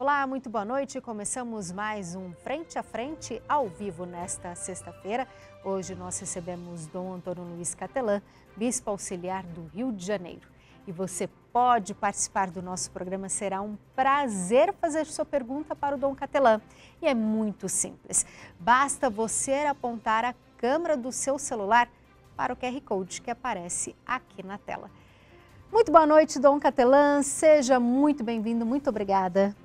Olá, muito boa noite. Começamos mais um Frente a Frente ao vivo nesta sexta-feira. Hoje nós recebemos Dom Antônio Luiz Catelan, Bispo Auxiliar do Rio de Janeiro. E você pode participar do nosso programa, será um prazer fazer sua pergunta para o Dom Catelan. E é muito simples, basta você apontar a câmera do seu celular para o QR Code que aparece aqui na tela. Muito boa noite, Dom Catelan, seja muito bem-vindo, muito obrigada.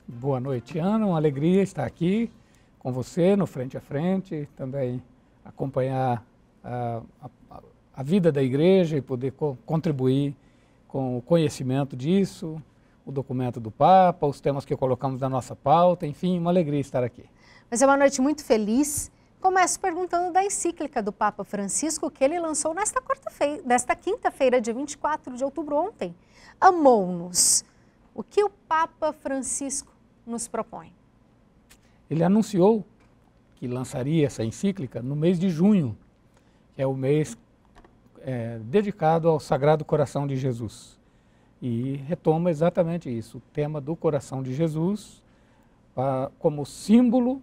Boa noite, Ana, uma alegria estar aqui com você no Frente a Frente, também acompanhar a vida da igreja e poder contribuir com o conhecimento disso, o documento do Papa, os temas que colocamos na nossa pauta, enfim, uma alegria estar aqui. Mas é uma noite muito feliz. Começo perguntando da encíclica do Papa Francisco que ele lançou nesta quinta-feira, dia 24 de outubro, ontem. Amou-nos. O que o Papa Francisco nos propõe? Ele anunciou que lançaria essa encíclica no mês de junho, que é o mês dedicado ao Sagrado Coração de Jesus. E retoma exatamente isso, o tema do coração de Jesus, como símbolo,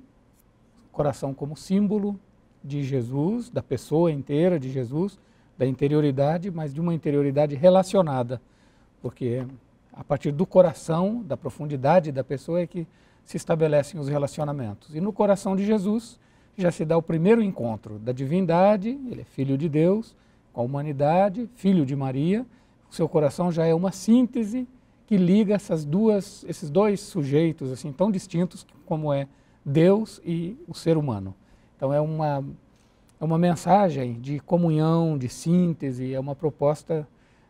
coração como símbolo de Jesus, da pessoa inteira de Jesus, da interioridade, mas de uma interioridade relacionada, porque a partir do coração, da profundidade da pessoa é que se estabelecem os relacionamentos. E no coração de Jesus já se dá o primeiro encontro da divindade, ele é filho de Deus, com a humanidade, filho de Maria. O seu coração já é uma síntese que liga esses dois sujeitos assim tão distintos como é Deus e o ser humano. Então é uma mensagem de comunhão, de síntese, é uma proposta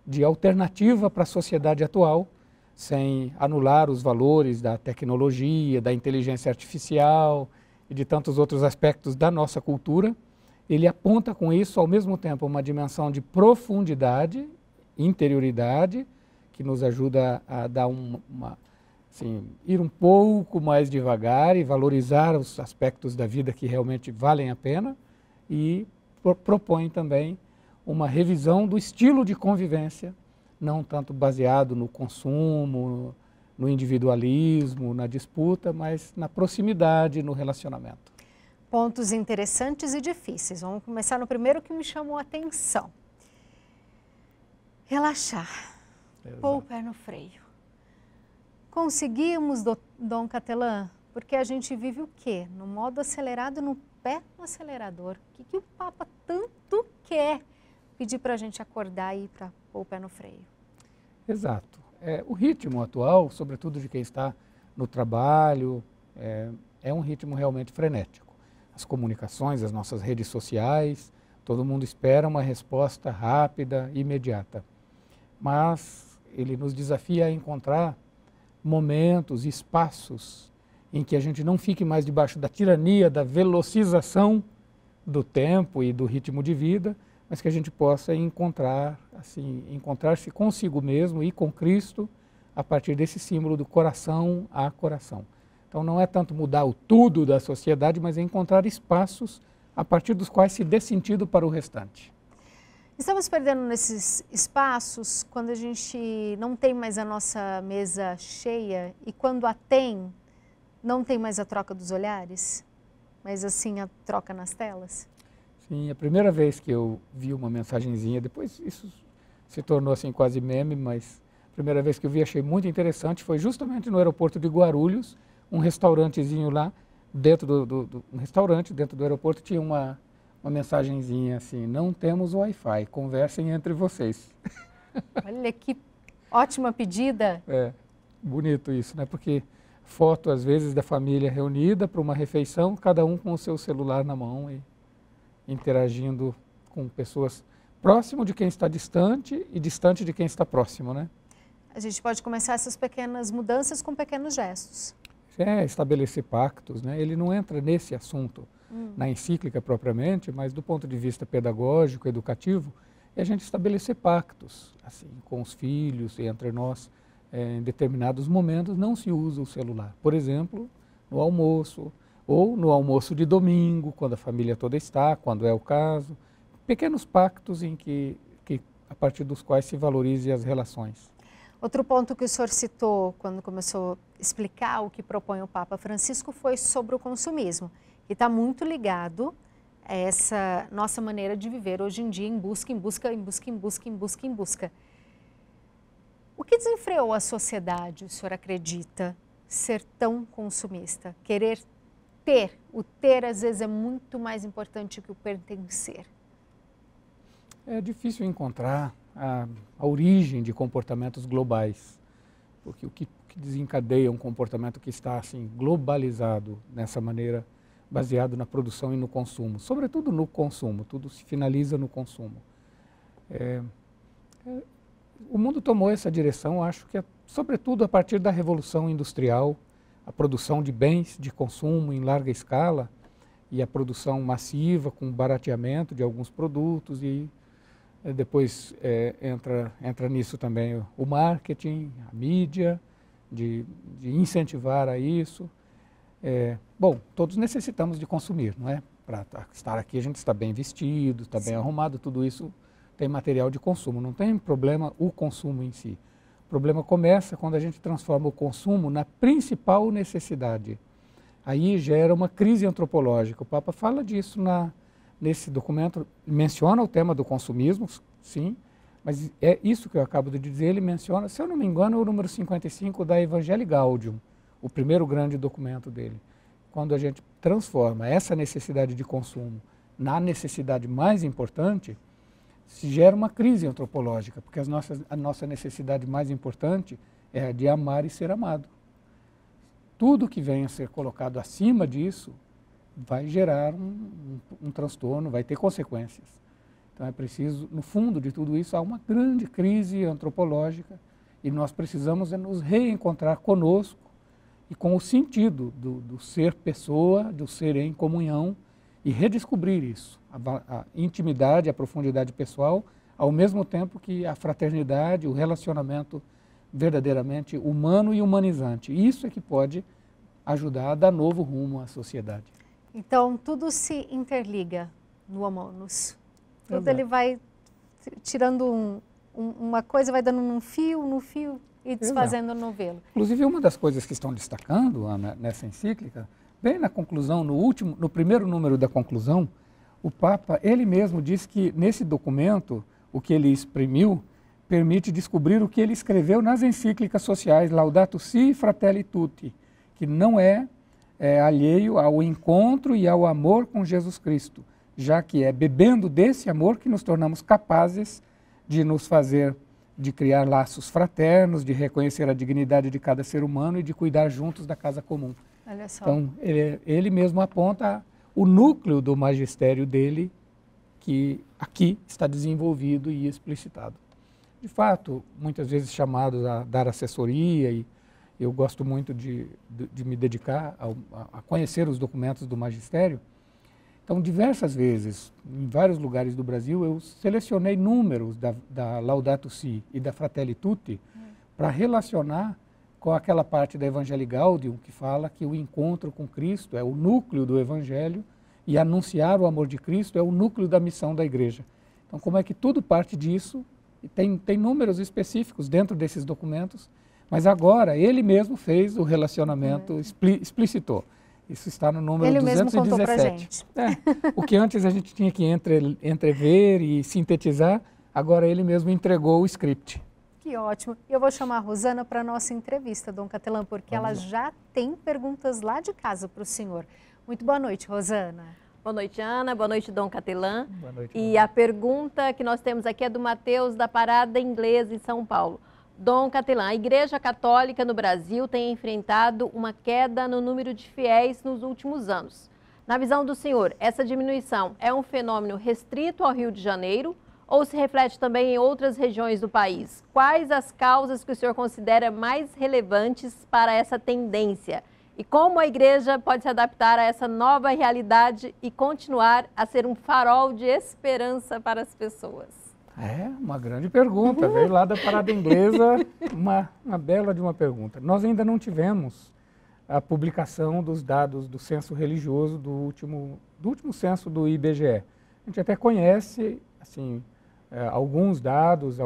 de alternativa para a sociedade atual, sem anular os valores da tecnologia, da inteligência artificial e de tantos outros aspectos da nossa cultura. Ele aponta com isso, ao mesmo tempo, uma dimensão de profundidade, interioridade, que nos ajuda a dar ir um pouco mais devagar e valorizar os aspectos da vida que realmente valem a pena, e propõe também uma revisão do estilo de convivência, não tanto baseado no consumo, no individualismo, na disputa, mas na proximidade, no relacionamento. Pontos interessantes e difíceis. Vamos começar no primeiro que me chamou a atenção. Relaxar, pôr o pé no freio. Conseguimos, Dom Catelan? Porque a gente vive o quê? No modo acelerado, no pé no acelerador. O que o Papa tanto quer pedir para a gente acordar e ir para pôr o pé no freio? Exato. O ritmo atual, sobretudo de quem está no trabalho, é um ritmo realmente frenético. As comunicações, as nossas redes sociais, todo mundo espera uma resposta rápida e imediata. Mas ele nos desafia a encontrar momentos, espaços em que a gente não fique mais debaixo da tirania, da velocização do tempo e do ritmo de vida, mas que a gente possa encontrar-se consigo mesmo e com Cristo a partir desse símbolo do coração a coração. Então não é tanto mudar o tudo da sociedade, mas é encontrar espaços a partir dos quais se dê sentido para o restante. Estamos perdendo nesses espaços quando a gente não tem mais a nossa mesa cheia e quando a tem, não tem mais a troca dos olhares, mas assim a troca nas telas? Sim, a primeira vez que eu vi uma mensagenzinha, depois isso se tornou assim quase meme, mas a primeira vez que eu vi achei muito interessante, foi justamente no aeroporto de Guarulhos, um restaurantezinho lá, um restaurante dentro do aeroporto tinha uma mensagenzinha assim: não temos Wi-Fi, conversem entre vocês. Olha que ótima pedida. É, bonito isso, né? Porque foto às vezes da família reunida para uma refeição, cada um com o seu celular na mão e interagindo com pessoas próximo de quem está distante e distante de quem está próximo, né? A gente pode começar essas pequenas mudanças com pequenos gestos. Estabelecer pactos, né? Ele não entra nesse assunto na encíclica propriamente, mas do ponto de vista pedagógico, educativo, é a gente estabelecer pactos, assim, com os filhos e entre nós. Em determinados momentos não se usa o celular. Por exemplo, no almoço, ou no almoço de domingo, quando a família toda está, quando é o caso. Pequenos pactos a partir dos quais se valorize as relações. Outro ponto que o senhor citou quando começou a explicar o que propõe o Papa Francisco foi sobre o consumismo, que está muito ligado a essa nossa maneira de viver hoje em dia, em busca, em busca, em busca, em busca, em busca, em busca. O que desenfreou a sociedade, o senhor acredita, ser tão consumista? Querer ter, o ter às vezes é muito mais importante que o pertencer. É difícil encontrar a origem de comportamentos globais, porque o que desencadeia um comportamento que está assim globalizado nessa maneira, baseado na produção e no consumo, sobretudo no consumo, tudo se finaliza no consumo. O mundo tomou essa direção, acho que sobretudo a partir da Revolução Industrial, a produção de bens de consumo em larga escala e a produção massiva com barateamento de alguns produtos e depois entra nisso também o marketing, a mídia, de incentivar a isso. Bom, todos necessitamos de consumir, não é? Para estar aqui a gente está bem vestido, está bem arrumado, tudo isso tem material de consumo. Não tem problema o consumo em si. O problema começa quando a gente transforma o consumo na principal necessidade. Aí gera uma crise antropológica. O Papa fala disso nesse documento, menciona o tema do consumismo, sim, mas é isso que eu acabo de dizer, ele menciona, se eu não me engano, o número 55 da Evangelii Gaudium, o primeiro grande documento dele. Quando a gente transforma essa necessidade de consumo na necessidade mais importante, se gera uma crise antropológica, porque a nossa necessidade mais importante é a de amar e ser amado. Tudo que venha a ser colocado acima disso vai gerar um transtorno, vai ter consequências. Então é preciso, no fundo de tudo isso, há uma grande crise antropológica e nós precisamos nos reencontrar conosco e com o sentido do ser pessoa, do ser em comunhão e redescobrir isso, a intimidade, a profundidade pessoal, ao mesmo tempo que a fraternidade, o relacionamento verdadeiramente humano e humanizante. Isso é que pode ajudar a dar novo rumo à sociedade. Então, tudo se interliga no Humanus. Tudo ele vai tirando uma coisa, vai dando no fio e desfazendo no novelo. Inclusive, uma das coisas que estão destacando, Ana, nessa encíclica, bem na conclusão, no primeiro número da conclusão, o Papa, ele mesmo diz que nesse documento, o que ele exprimiu, permite descobrir o que ele escreveu nas encíclicas sociais, Laudato Si e Fratelli Tutti, que não é alheio ao encontro e ao amor com Jesus Cristo, já que é bebendo desse amor que nos tornamos capazes de nos fazer, de criar laços fraternos, de reconhecer a dignidade de cada ser humano e de cuidar juntos da casa comum. Olha só. Então, ele mesmo aponta o núcleo do magistério dele, que aqui está desenvolvido e explicitado. De fato, muitas vezes chamados a dar assessoria, e eu gosto muito de me dedicar a conhecer os documentos do magistério. Então, diversas vezes, em vários lugares do Brasil, eu selecionei números da Laudato Si e da Fratelli Tutti para relacionar com aquela parte da Evangelii Gaudium que fala que o encontro com Cristo é o núcleo do Evangelho e anunciar o amor de Cristo é o núcleo da missão da Igreja. Então, como é que tudo parte disso? E tem números específicos dentro desses documentos, mas agora ele mesmo fez o relacionamento, explicitou. Isso está no número ele 217. Mesmo contou pra gente. O que antes a gente tinha que entrever e sintetizar, agora ele mesmo entregou o script. Que ótimo. Eu vou chamar a Rosana para a nossa entrevista, Dom Catelan, porque ela já tem perguntas lá de casa para o senhor. Muito boa noite, Rosana. Boa noite, Ana. Boa noite, Dom Catelan. Boa noite. E a pergunta que nós temos aqui é do Mateus, da Parada Inglesa, em São Paulo. Dom Catelan, a Igreja Católica no Brasil tem enfrentado uma queda no número de fiéis nos últimos anos. Na visão do senhor, essa diminuição é um fenômeno restrito ao Rio de Janeiro ou se reflete também em outras regiões do país? Quais as causas que o senhor considera mais relevantes para essa tendência? E como a Igreja pode se adaptar a essa nova realidade e continuar a ser um farol de esperança para as pessoas? É uma grande pergunta, veio lá da Parada Inglesa, uma bela de uma pergunta. Nós ainda não tivemos a publicação dos dados do censo religioso do último censo do IBGE. A gente até conhece assim, alguns dados,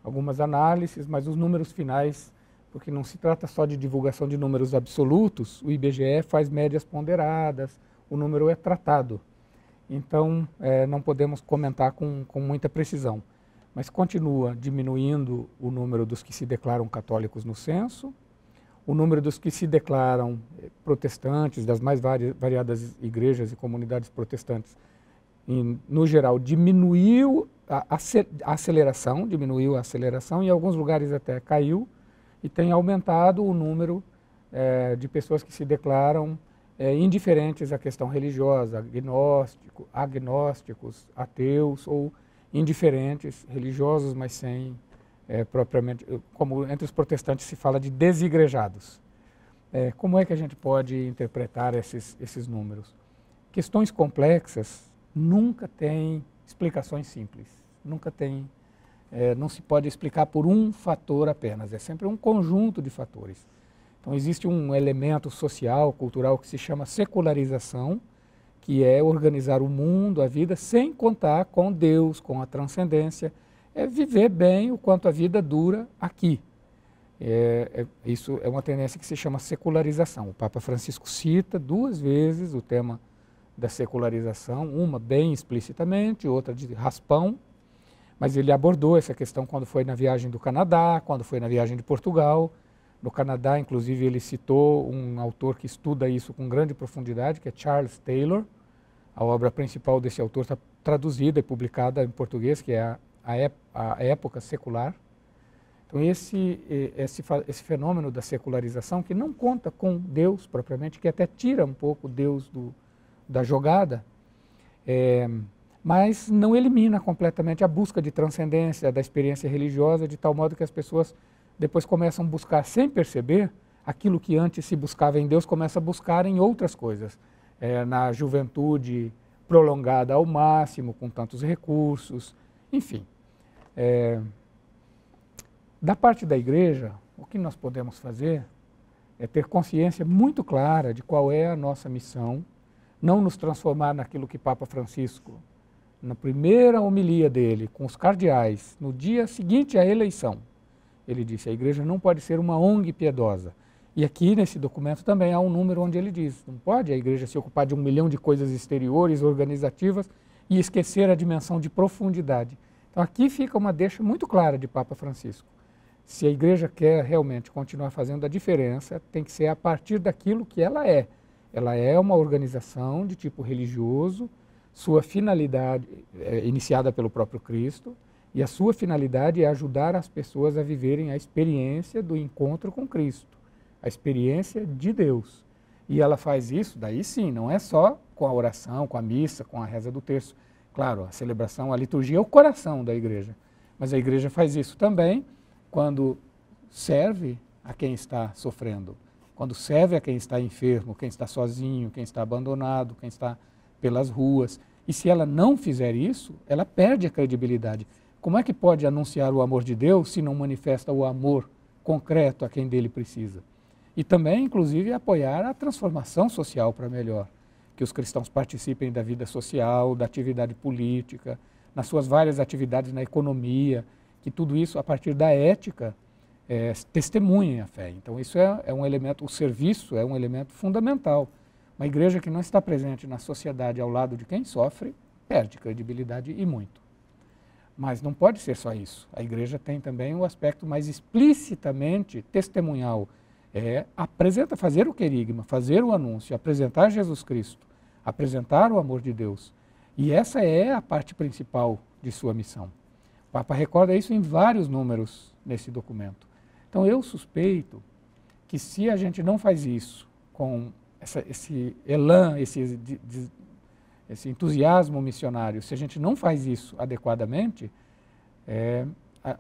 algumas análises, mas os números finais, porque não se trata só de divulgação de números absolutos, o IBGE faz médias ponderadas, o número é tratado. Então, não podemos comentar com muita precisão. Mas continua diminuindo o número dos que se declaram católicos no censo, o número dos que se declaram protestantes, das mais variadas igrejas e comunidades protestantes, no geral, diminuiu a aceleração, em alguns lugares até caiu, e tem aumentado o número de pessoas que se declaram indiferentes à questão religiosa, agnósticos, ateus ou indiferentes, religiosos, mas sem propriamente, como entre os protestantes se fala de desigrejados. Como é que a gente pode interpretar esses números? Questões complexas nunca têm explicações simples, não se pode explicar por um fator apenas, é sempre um conjunto de fatores. Então existe um elemento social, cultural que se chama secularização, que é organizar o mundo, a vida, sem contar com Deus, com a transcendência, é viver bem o quanto a vida dura aqui. Isso é uma tendência que se chama secularização. O Papa Francisco cita 2 vezes o tema da secularização, uma bem explicitamente, outra de raspão, mas ele abordou essa questão quando foi na viagem do Canadá, quando foi na viagem de Portugal. No Canadá, inclusive, ele citou um autor que estuda isso com grande profundidade, que é Charles Taylor. A obra principal desse autor está traduzida e publicada em português, que é a Época Secular. Então, esse fenômeno da secularização, que não conta com Deus propriamente, que até tira um pouco Deus da jogada, mas não elimina completamente a busca de transcendência da experiência religiosa, de tal modo que as pessoas depois começam a buscar, sem perceber, aquilo que antes se buscava em Deus, começa a buscar em outras coisas. Na juventude prolongada ao máximo, com tantos recursos, enfim. Da parte da igreja, o que nós podemos fazer é ter consciência muito clara de qual é a nossa missão, não nos transformar naquilo que Papa Francisco, na primeira homilia dele, com os cardeais, no dia seguinte à eleição, ele disse: a igreja não pode ser uma ONG piedosa. E aqui nesse documento também há um número onde ele diz: não pode a igreja se ocupar de 1 milhão de coisas exteriores, organizativas, e esquecer a dimensão de profundidade. Então aqui fica uma deixa muito clara de Papa Francisco. Se a igreja quer realmente continuar fazendo a diferença, tem que ser a partir daquilo que ela é. Ela é uma organização de tipo religioso, sua finalidade é iniciada pelo próprio Cristo, e a sua finalidade é ajudar as pessoas a viverem a experiência do encontro com Cristo, a experiência de Deus. E ela faz isso, daí sim, não é só com a oração, com a missa, com a reza do terço. Claro, a celebração, a liturgia é o coração da igreja, mas a igreja faz isso também quando serve a quem está sofrendo, quando serve a quem está enfermo, quem está sozinho, quem está abandonado, quem está pelas ruas. E se ela não fizer isso, ela perde a credibilidade. Como é que pode anunciar o amor de Deus se não manifesta o amor concreto a quem dele precisa? E também, inclusive, apoiar a transformação social para melhor, que os cristãos participem da vida social, da atividade política, nas suas várias atividades na economia, que tudo isso, a partir da ética, testemunhem a fé. Então, isso é um elemento, o serviço é um elemento fundamental. Uma igreja que não está presente na sociedade ao lado de quem sofre, perde credibilidade e muito. Mas não pode ser só isso. A igreja tem também o aspecto mais explicitamente testemunhal. Fazer o querigma, fazer o anúncio, apresentar Jesus Cristo, apresentar o amor de Deus. E essa é a parte principal de sua missão. O Papa recorda isso em vários números nesse documento. Então eu suspeito que se a gente não faz isso com esse elan, esse entusiasmo missionário, se a gente não faz isso adequadamente,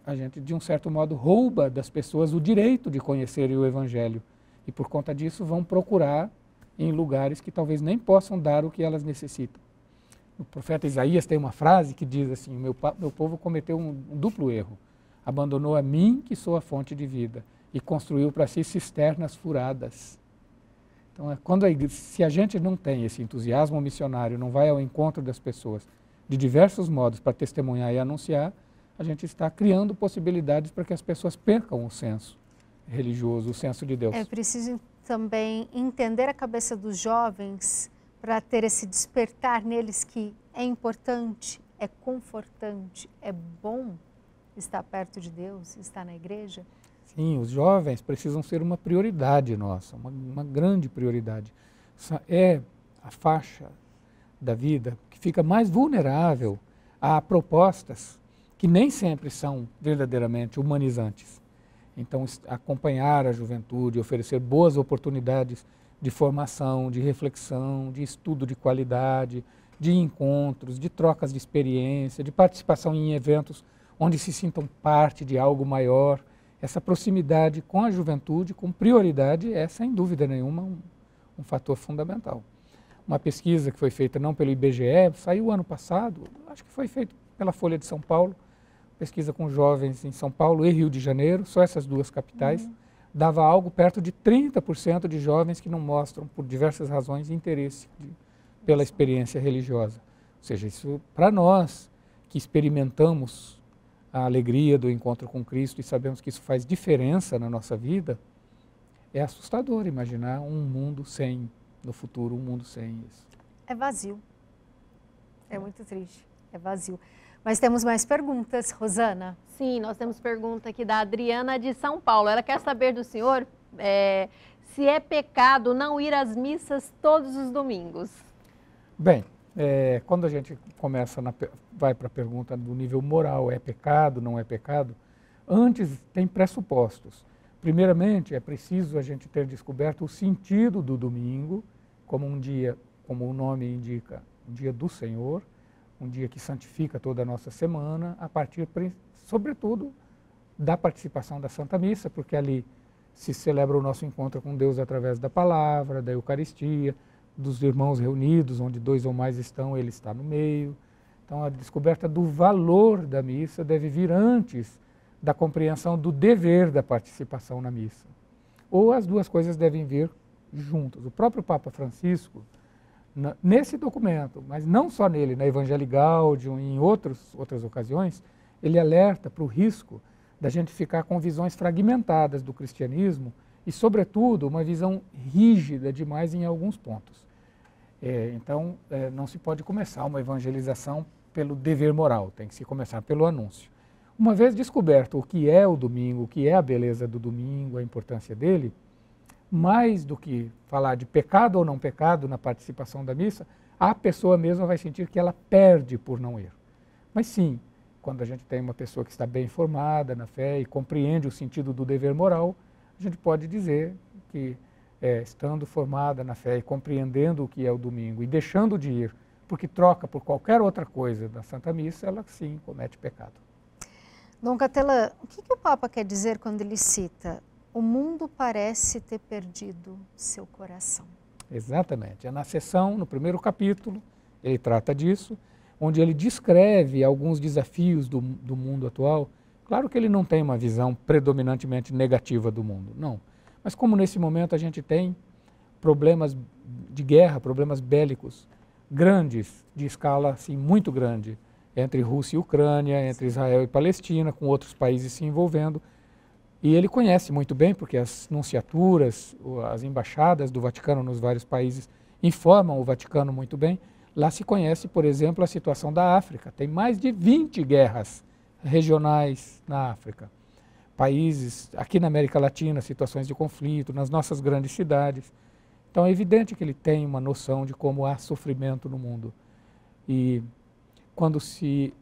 a gente, de um certo modo, rouba das pessoas o direito de conhecerem o Evangelho. E, por conta disso, vão procurar em lugares que talvez nem possam dar o que elas necessitam. O profeta Isaías tem uma frase que diz assim: meu povo cometeu um duplo erro. Abandonou a mim, que sou a fonte de vida, e construiu para si cisternas furadas. Então, se a gente não tem esse entusiasmo missionário, não vai ao encontro das pessoas de diversos modos para testemunhar e anunciar, a gente está criando possibilidades para que as pessoas percam o senso religioso, o senso de Deus. É preciso também entender a cabeça dos jovens para ter esse despertar neles que é importante, é confortante, é bom estar perto de Deus, estar na igreja. Sim, os jovens precisam ser uma prioridade nossa, uma grande prioridade. Essa é a faixa da vida que fica mais vulnerável a propostas que nem sempre são verdadeiramente humanizantes. Então, acompanhar a juventude, oferecer boas oportunidades de formação, de reflexão, de estudo de qualidade, de encontros, de trocas de experiência, de participação em eventos onde se sintam parte de algo maior. Essa proximidade com a juventude, com prioridade, é sem dúvida nenhuma um fator fundamental. Uma pesquisa que foi feita não pelo IBGE, saiu ano passado, acho que foi feita pela Folha de São Paulo, pesquisa com jovens em São Paulo e Rio de Janeiro, só essas duas capitais, dava algo perto de 30% de jovens que não mostram, por diversas razões, interesse pela experiência religiosa. Ou seja, isso para nós que experimentamos a alegria do encontro com Cristo e sabemos que isso faz diferença na nossa vida, é assustador imaginar um mundo sem, no futuro, um mundo sem isso. É vazio. É muito triste. É vazio. Mas temos mais perguntas, Rosana. Sim, nós temos pergunta aqui da Adriana de São Paulo. Ela quer saber do senhor se é pecado não ir às missas todos os domingos. Bem, quando a gente vai para a pergunta do nível moral, é pecado, não é pecado, antes tem pressupostos. Primeiramente, é preciso a gente ter descoberto o sentido do domingo como um dia, como o nome indica, um dia do Senhor, um dia que santifica toda a nossa semana, a partir, sobretudo, da participação da Santa Missa, porque ali se celebra o nosso encontro com Deus através da palavra, da Eucaristia, dos irmãos reunidos, onde 2 ou mais estão, ele está no meio. Então, a descoberta do valor da missa deve vir antes da compreensão do dever da participação na missa. Ou as duas coisas devem vir juntas. O próprio Papa Francisco, nesse documento, mas não só nele, na Evangelii Gaudium e em outras ocasiões, ele alerta para o risco da gente ficar com visões fragmentadas do cristianismo e, sobretudo, uma visão rígida demais em alguns pontos. Então, não se pode começar uma evangelização pelo dever moral, tem que se começar pelo anúncio. Uma vez descoberto o que é o domingo, o que é a beleza do domingo, a importância dele, mais do que falar de pecado ou não pecado na participação da missa, a pessoa mesma vai sentir que ela perde por não ir. Mas sim, quando a gente tem uma pessoa que está bem informada na fé e compreende o sentido do dever moral, a gente pode dizer que, estando formada na fé e compreendendo o que é o domingo e deixando de ir, porque troca por qualquer outra coisa da Santa Missa, ela sim comete pecado. Dom Cattelan, o que o Papa quer dizer quando ele cita: o mundo parece ter perdido seu coração? Exatamente. É na seção, no primeiro capítulo, ele trata disso, onde ele descreve alguns desafios do mundo atual. Claro que ele não tem uma visão predominantemente negativa do mundo, não. Mas como nesse momento a gente tem problemas de guerra, problemas bélicos grandes, de escala assim, muito grande, entre Rússia e Ucrânia, entre Israel e Palestina, com outros países se envolvendo. E ele conhece muito bem, porque as nunciaturas, as embaixadas do Vaticano nos vários países informam o Vaticano muito bem. Lá se conhece, por exemplo, a situação da África. Tem mais de 20 guerras regionais na África. Países, aqui na América Latina, situações de conflito, nas nossas grandes cidades. Então é evidente que ele tem uma noção de como há sofrimento no mundo. E quando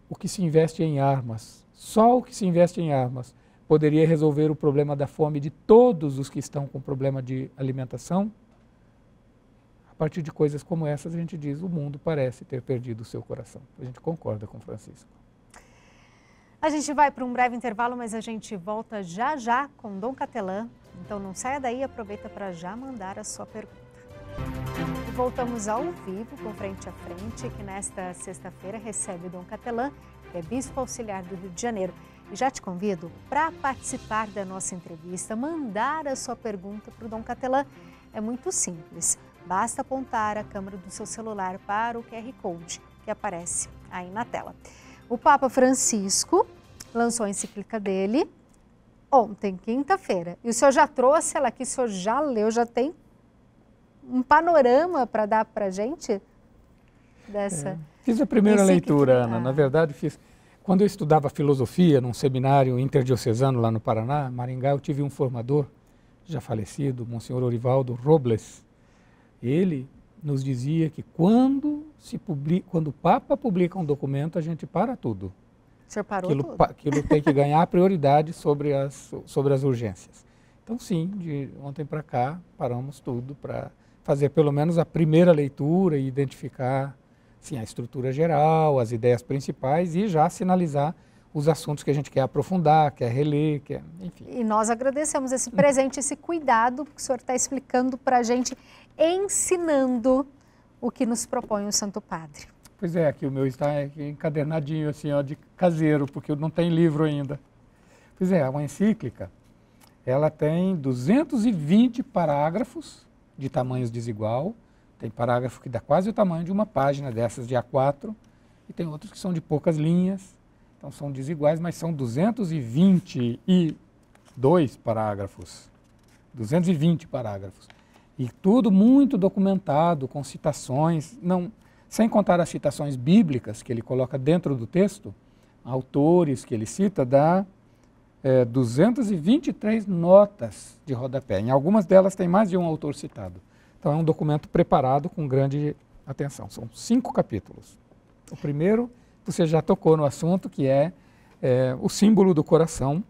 o que se investe em armas, só o que se investe em armas, poderia resolver o problema da fome de todos os que estão com problema de alimentação, a partir de coisas como essas a gente diz: o mundo parece ter perdido o seu coração. A gente concorda com Francisco. A gente vai para um breve intervalo, mas a gente volta já já com Dom Cattelan. Então não saia daí, aproveita para já mandar a sua pergunta. E voltamos ao vivo com Frente a Frente, que nesta sexta-feira recebe o Dom Cattelan, que é Bispo Auxiliar do Rio de Janeiro. E já te convido para participar da nossa entrevista, mandar a sua pergunta para o Dom Cattelan. É muito simples, basta apontar a câmera do seu celular para o QR Code que aparece aí na tela. O Papa Francisco lançou a encíclica dele ontem, quinta-feira. E o senhor já trouxe ela aqui, o senhor já leu, já tem um panorama para dar para a gente dessa... Fiz a primeira encíclica. leitura, Ana. Na verdade, fiz... Quando eu estudava filosofia num seminário interdiocesano lá no Paraná, Maringá, eu tive um formador, já falecido, Monsenhor Orivaldo Robles. Ele nos dizia que quando o Papa publica um documento, a gente para tudo. O senhor parou tudo? Aquilo tem que ganhar prioridade sobre as urgências. Então, sim, de ontem para cá, paramos tudo para fazer pelo menos a primeira leitura e identificar, sim, a estrutura geral, as ideias principais e já sinalizar os assuntos que a gente quer aprofundar, quer reler, enfim. E nós agradecemos esse presente, esse cuidado que o senhor está explicando para a gente, ensinando o que nos propõe o Santo Padre. Pois é, aqui o meu está encadernadinho, assim, ó, de caseiro, porque não tem livro ainda. Pois é, uma encíclica, ela tem 220 parágrafos de tamanhos desigual. Tem parágrafo que dá quase o tamanho de uma página dessas de A4, e tem outros que são de poucas linhas, então são desiguais, mas são 222 parágrafos. 220 parágrafos. E tudo muito documentado, com citações, sem contar as citações bíblicas que ele coloca dentro do texto, autores que ele cita, dá 223 notas de rodapé. Em algumas delas tem mais de um autor citado. Então é um documento preparado com grande atenção. São 5 capítulos. O primeiro, você já tocou no assunto, que é o símbolo do coração,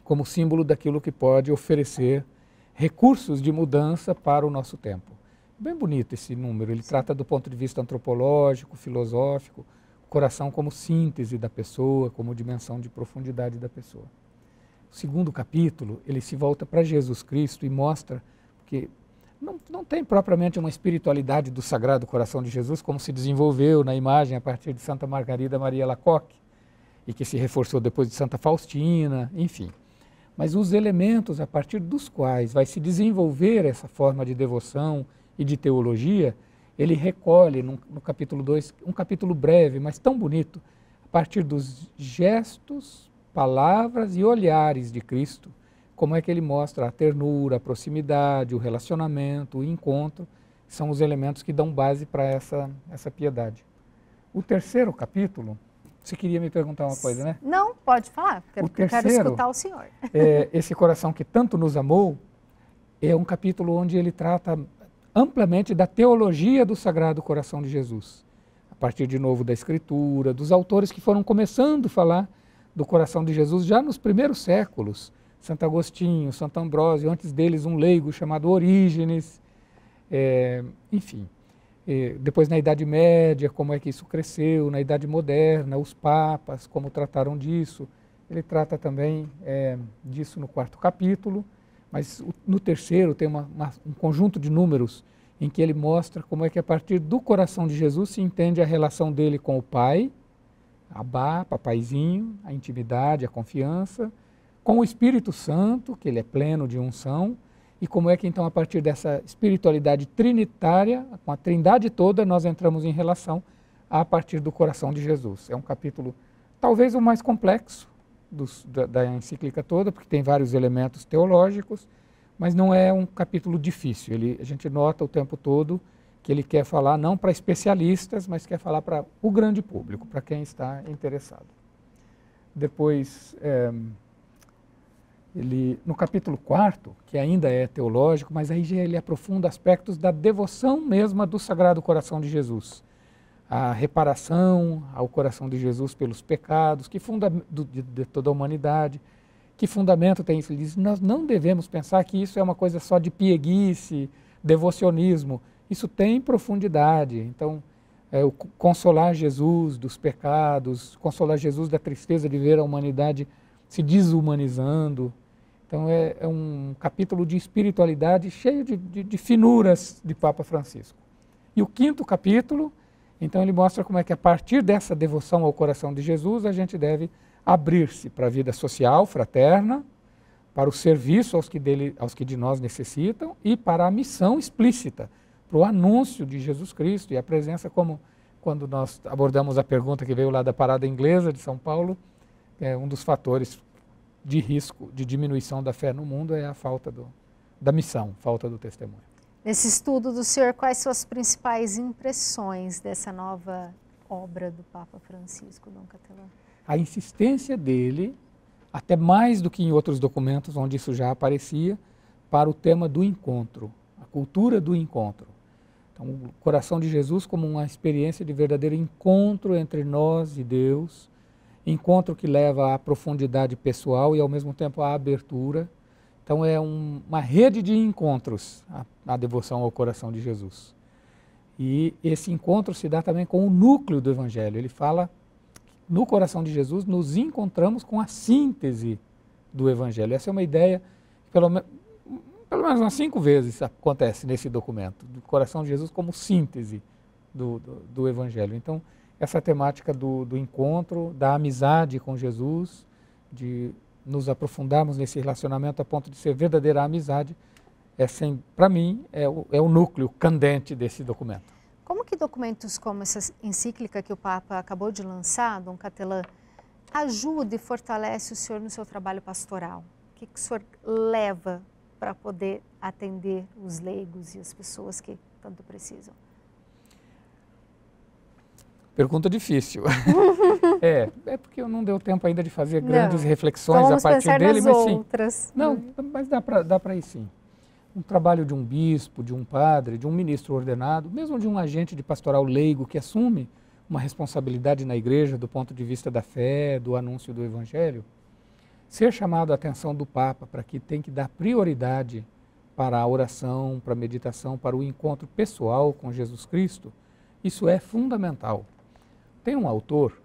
como símbolo daquilo que pode oferecer recursos de mudança para o nosso tempo. Bem bonito esse número, ele trata do ponto de vista antropológico, filosófico, o coração como síntese da pessoa, como dimensão de profundidade da pessoa. O segundo capítulo, ele se volta para Jesus Cristo e mostra que não tem propriamente uma espiritualidade do Sagrado Coração de Jesus, como se desenvolveu na imagem a partir de Santa Margarida Maria Lacoque, e que se reforçou depois de Santa Faustina, enfim. Mas os elementos a partir dos quais vai se desenvolver essa forma de devoção e de teologia, ele recolhe no capítulo 2, um capítulo breve, mas tão bonito, a partir dos gestos, palavras e olhares de Cristo, como é que ele mostra a ternura, a proximidade, o relacionamento, o encontro, são os elementos que dão base para essa piedade. O terceiro capítulo, você queria me perguntar uma coisa, né? Não, pode falar, quero escutar o senhor. Esse coração que tanto nos amou, é um capítulo onde ele trata amplamente da teologia do Sagrado Coração de Jesus. A partir, de novo, da Escritura, dos autores que foram começando a falar do coração de Jesus já nos primeiros séculos. Santo Agostinho, Santo Ambrósio, antes deles um leigo chamado Orígenes, enfim. Depois na Idade Média, como é que isso cresceu, na Idade Moderna, os papas, como trataram disso. Ele trata também disso no 4º capítulo, mas no terceiro tem um conjunto de números em que ele mostra como é que a partir do coração de Jesus se entende a relação dele com o Pai, Abá, papaizinho, a intimidade, a confiança, com o Espírito Santo, que ele é pleno de unção, e como é que então a partir dessa espiritualidade trinitária, com a trindade toda, nós entramos em relação a partir do coração de Jesus. É um capítulo talvez o mais complexo da encíclica toda, porque tem vários elementos teológicos, mas não é um capítulo difícil. A gente nota o tempo todo que ele quer falar não para especialistas, mas quer falar para o grande público, para quem está interessado. Depois, no capítulo 4º, que ainda é teológico, mas aí já ele aprofunda aspectos da devoção mesma do Sagrado Coração de Jesus. A reparação ao coração de Jesus pelos pecados, de toda a humanidade. Que fundamento tem isso? Ele diz, nós não devemos pensar que isso é uma coisa só de pieguice, devocionismo. Isso tem profundidade. Então, o consolar Jesus dos pecados, consolar Jesus da tristeza de ver a humanidade se desumanizando. Então, é um capítulo de espiritualidade cheio de finuras de Papa Francisco. E o 5º capítulo, então, ele mostra como é que a partir dessa devoção ao coração de Jesus, a gente deve abrir-se para a vida social, fraterna, para o serviço aos que de nós necessitam e para a missão explícita, para o anúncio de Jesus Cristo e a presença, como quando nós abordamos a pergunta que veio lá da Parada Inglesa de São Paulo, um dos fatores de risco, de diminuição da fé no mundo é a falta da missão, falta do testemunho. Nesse estudo do senhor, quais são as principais impressões dessa nova obra do Papa Francisco, Dom Catelã? A insistência dele, até mais do que em outros documentos onde isso já aparecia, para o tema do encontro, a cultura do encontro. Então, o coração de Jesus como uma experiência de verdadeiro encontro entre nós e Deus, encontro que leva à profundidade pessoal e ao mesmo tempo à abertura. Então é uma rede de encontros, a devoção ao coração de Jesus. E esse encontro se dá também com o núcleo do Evangelho. Ele fala, no coração de Jesus, nos encontramos com a síntese do Evangelho. Essa é uma ideia que pelo menos umas 5 vezes acontece nesse documento, do coração de Jesus como síntese do Evangelho. Então, essa temática do encontro, da amizade com Jesus, de nos aprofundarmos nesse relacionamento a ponto de ser verdadeira amizade, para mim, é o núcleo candente desse documento. Como que documentos como essa encíclica que o Papa acabou de lançar, Dom Catelã, ajuda e fortalece o senhor no seu trabalho pastoral? O que o senhor leva para poder atender os leigos e as pessoas que tanto precisam? Pergunta difícil. é porque eu não deu tempo ainda de fazer grandes reflexões a partir dele, mas outras. Sim. Não, mas dá para ir sim. Um trabalho de um bispo, de um padre, de um ministro ordenado, mesmo de um agente de pastoral leigo que assume uma responsabilidade na igreja do ponto de vista da fé, do anúncio do evangelho, ser chamado a atenção do Papa para que tem que dar prioridade para a oração, para a meditação, para o encontro pessoal com Jesus Cristo, isso é fundamental. Tem um autor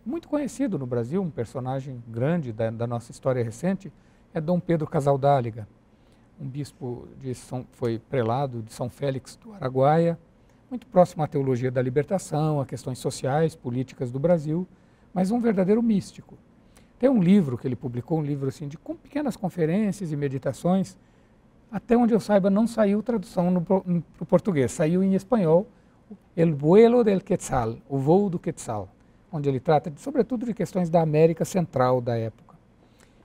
muito conhecido no Brasil, um personagem grande da nossa história recente, é Dom Pedro Casaldáliga, um bispo foi prelado de São Félix do Araguaia, muito próximo à teologia da libertação, a questões sociais, políticas do Brasil, mas um verdadeiro místico. Tem um livro que ele publicou, um livro assim, com pequenas conferências e meditações, até onde eu saiba não saiu tradução para o português, saiu em espanhol, El vuelo del Quetzal, o voo do Quetzal, onde ele trata sobretudo de questões da América Central da época.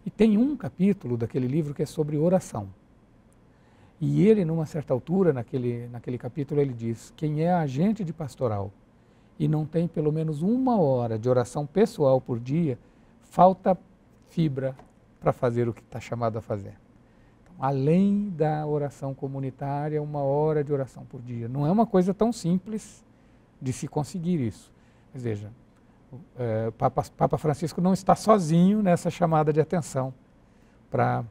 E tem um capítulo daquele livro que é sobre oração. E ele, numa certa altura, naquele capítulo, ele diz, quem é agente de pastoral e não tem pelo menos 1 hora de oração pessoal por dia, falta fibra para fazer o que está chamado a fazer. Então, além da oração comunitária, 1 hora de oração por dia. Não é uma coisa tão simples de se conseguir isso. Mas veja, Papa Francisco não está sozinho nessa chamada de atenção para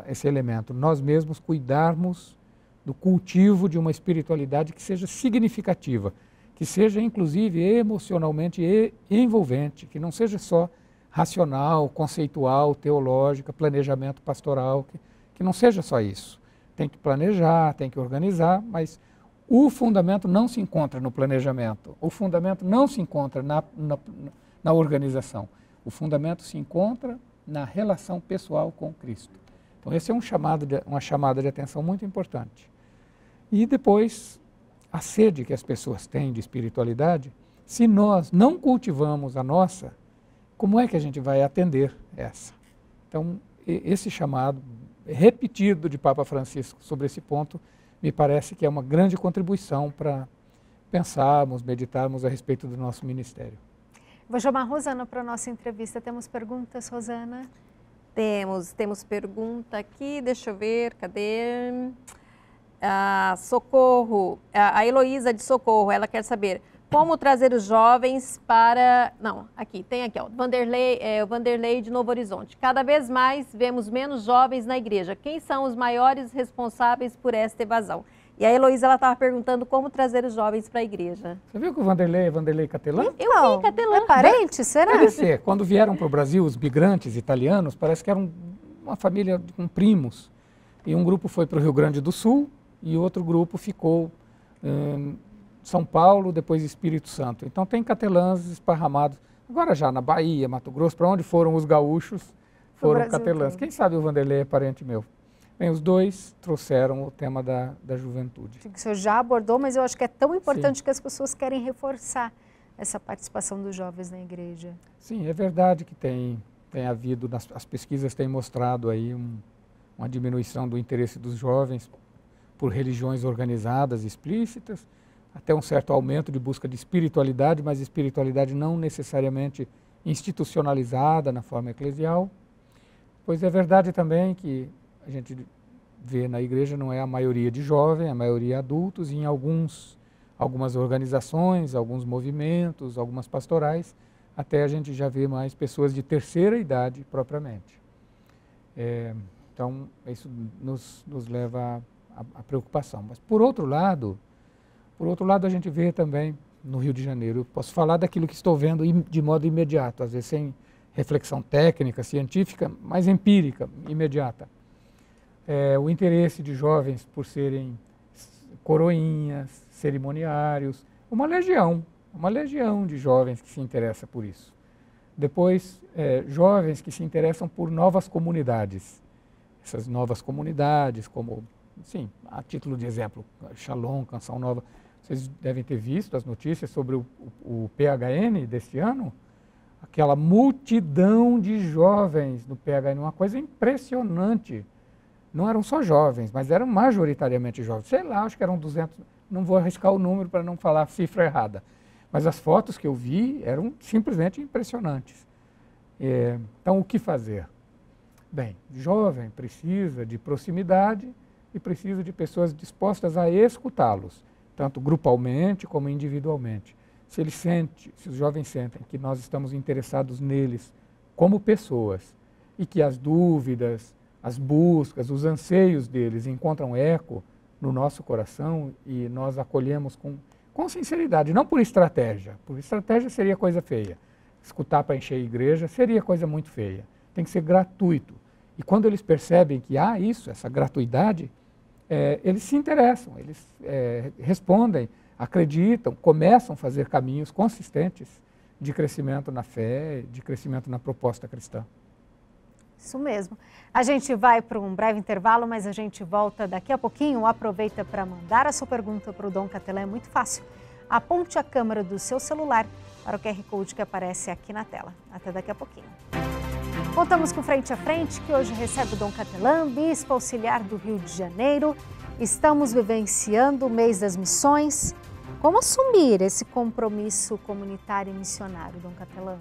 esse elemento. Nós mesmos cuidarmos do cultivo de uma espiritualidade que seja significativa, que seja inclusive emocionalmente envolvente, que não seja só racional, conceitual, teológica, planejamento pastoral, que não seja só isso. Tem que planejar, tem que organizar, mas o fundamento não se encontra no planejamento, o fundamento não se encontra na organização, o fundamento se encontra na relação pessoal com Cristo. Então esse é uma chamada de atenção muito importante. E depois, a sede que as pessoas têm de espiritualidade, se nós não cultivamos a nossa, como é que a gente vai atender essa? Então, esse chamado repetido de Papa Francisco sobre esse ponto, me parece que é uma grande contribuição para pensarmos, meditarmos a respeito do nosso ministério. Vou chamar a Rosana para a nossa entrevista. Temos perguntas, Rosana? Temos pergunta aqui, deixa eu ver, cadê? Socorro, a Heloísa de Socorro, ela quer saber como trazer os jovens para... Não, tem aqui, ó, o Vanderlei de Novo Horizonte. Cada vez mais vemos menos jovens na igreja. Quem são os maiores responsáveis por esta evasão? E a Heloísa, ela estava perguntando como trazer os jovens para a igreja. Você viu que o Vanderlei é Vanderlei Catelã? Eu vi, Catelã. É parente, será? Deve ser. Quando vieram para o Brasil, os migrantes italianos, parece que eram uma família com primos. E um grupo foi para o Rio Grande do Sul e outro grupo ficou em São Paulo, depois Espírito Santo. Então tem catelãs esparramados. Agora já na Bahia, Mato Grosso, para onde foram os gaúchos, foram catelãs. Quem sabe o Vanderlei é parente meu. Bem, os dois trouxeram o tema da juventude. O senhor já abordou, mas eu acho que é tão importante que as pessoas querem reforçar essa participação dos jovens na igreja? Sim, é verdade que tem havido, as pesquisas têm mostrado aí uma diminuição do interesse dos jovens por religiões organizadas, explícitas, até um certo aumento de busca de espiritualidade, mas espiritualidade não necessariamente institucionalizada na forma eclesial. Pois é verdade também que a gente vê na igreja não é a maioria de jovens, a maioria adultos, e em algumas organizações, alguns movimentos, algumas pastorais, até a gente já vê mais pessoas de terceira idade propriamente. Então, isso nos leva à preocupação. Mas, por outro lado, a gente vê também no Rio de Janeiro, eu posso falar daquilo que estou vendo de modo imediato, às vezes sem reflexão técnica, científica, mas empírica, imediata. O interesse de jovens por serem coroinhas, cerimoniários, uma legião de jovens que se interessa por isso. Depois, jovens que se interessam por novas comunidades. Essas novas comunidades, como, a título de exemplo, Shalom, Canção Nova. Vocês devem ter visto as notícias sobre o PHN deste ano. Aquela multidão de jovens no PHN, uma coisa impressionante. Não eram só jovens, mas eram majoritariamente jovens. Sei lá, acho que eram 200, não vou arriscar o número para não falar a cifra errada. Mas as fotos que eu vi eram simplesmente impressionantes. Então, o que fazer? Bem, jovem precisa de proximidade e precisa de pessoas dispostas a escutá-los, tanto grupalmente como individualmente. Se os jovens sentem que nós estamos interessados neles como pessoas e que as dúvidas, as buscas, os anseios deles encontram eco no nosso coração e nós acolhemos com sinceridade, não por estratégia. Por estratégia seria coisa feia. Escutar para encher a igreja seria coisa muito feia. Tem que ser gratuito. E quando eles percebem que há essa gratuidade, eles se interessam, eles respondem, acreditam, começam a fazer caminhos consistentes de crescimento na fé, de crescimento na proposta cristã. Isso mesmo. A gente vai para um breve intervalo, mas a gente volta daqui a pouquinho. Aproveita para mandar a sua pergunta para o Dom Catelã, é muito fácil. Aponte a câmera do seu celular para o QR Code que aparece aqui na tela. Até daqui a pouquinho. Voltamos com Frente a Frente, que hoje recebe o Dom Catelã, bispo auxiliar do Rio de Janeiro. Estamos vivenciando o mês das missões. Como assumir esse compromisso comunitário e missionário, Dom Catelã?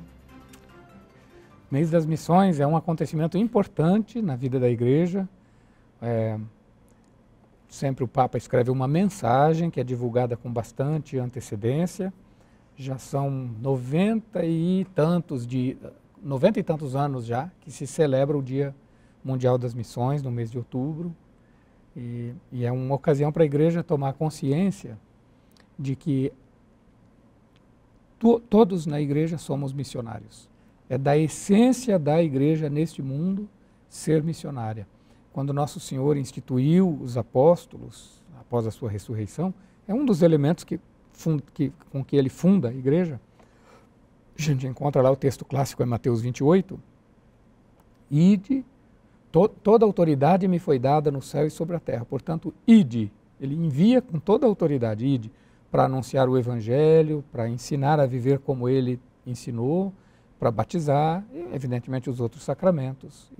O mês das missões é um acontecimento importante na vida da igreja. Sempre o Papa escreve uma mensagem que é divulgada com bastante antecedência. Já são 90 e tantos anos já que se celebra o Dia Mundial das Missões, no mês de outubro. E é uma ocasião para a igreja tomar consciência de que todos na igreja somos missionários. É da essência da igreja neste mundo ser missionária. Quando Nosso Senhor instituiu os apóstolos, após a sua ressurreição, é um dos elementos com que ele funda a igreja. A gente encontra lá o texto clássico em Mateus 28. Ide, toda autoridade me foi dada no céu e sobre a terra. Portanto, ide. Ele envia com toda a autoridade, ide, para anunciar o evangelho, para ensinar a viver como ele ensinou, para batizar e, evidentemente, os outros sacramentos.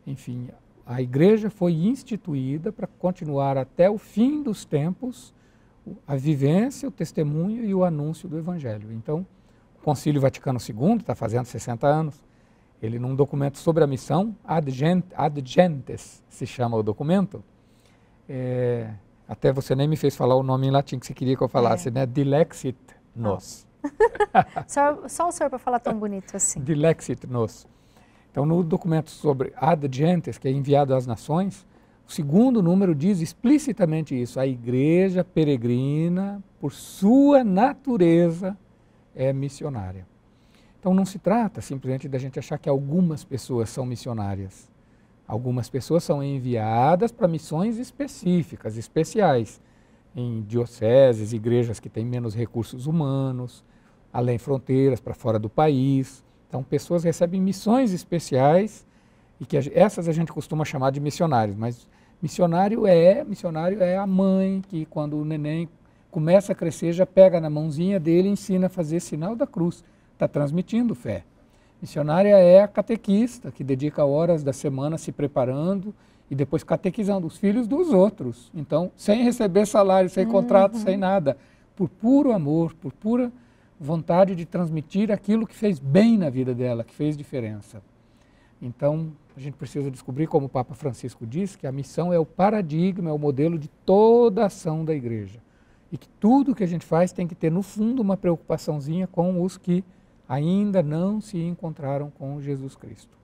Enfim, a igreja foi instituída para continuar até o fim dos tempos a vivência, o testemunho e o anúncio do evangelho. Então, o Concílio Vaticano II está fazendo 60 anos. Ele, num documento sobre a missão, Ad Gentes se chama o documento. Até você nem me fez falar o nome em latim que você queria que eu falasse, né? Dilexit nos. Só o senhor para falar tão bonito assim. Dilexit nos. Então, no documento sobre Ad Gentes, que é enviado às nações, o segundo número diz explicitamente isso. A igreja peregrina, por sua natureza, é missionária. Então, não se trata simplesmente da gente achar que algumas pessoas são missionárias. Algumas pessoas são enviadas para missões específicas, especiais, em dioceses, igrejas que têm menos recursos humanos, além fronteiras, para fora do país. Então, pessoas recebem missões especiais e que essas a gente costuma chamar de missionários, mas missionário é a mãe que, quando o neném começa a crescer, já pega na mãozinha dele e ensina a fazer sinal da cruz. Está transmitindo fé. Missionária é a catequista, que dedica horas da semana se preparando e depois catequizando os filhos dos outros. Então, sem receber salário, sem contrato, sem nada. Por puro amor, por pura vontade de transmitir aquilo que fez bem na vida dela, que fez diferença. Então, a gente precisa descobrir, como o Papa Francisco diz, que a missão é o paradigma, é o modelo de toda a ação da igreja. E que tudo que a gente faz tem que ter, no fundo, uma preocupaçãozinha com os que ainda não se encontraram com Jesus Cristo.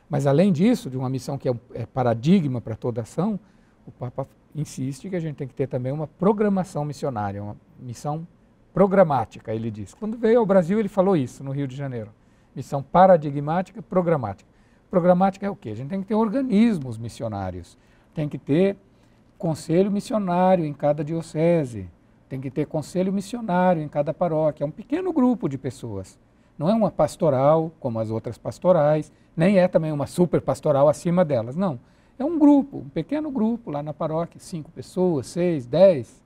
Mas, além disso, de uma missão que é paradigma para toda ação, o Papa insiste que a gente tem que ter também uma programação missionária, uma missão programática, ele diz. Quando veio ao Brasil, ele falou isso, no Rio de Janeiro. Missão paradigmática, programática. Programática é o quê? A gente tem que ter organismos missionários, tem que ter conselho missionário em cada diocese, tem que ter conselho missionário em cada paróquia. É um pequeno grupo de pessoas. Não é uma pastoral, como as outras pastorais, nem é também uma super pastoral acima delas, não. É um grupo, um pequeno grupo lá na paróquia, 5 pessoas, 6, 10,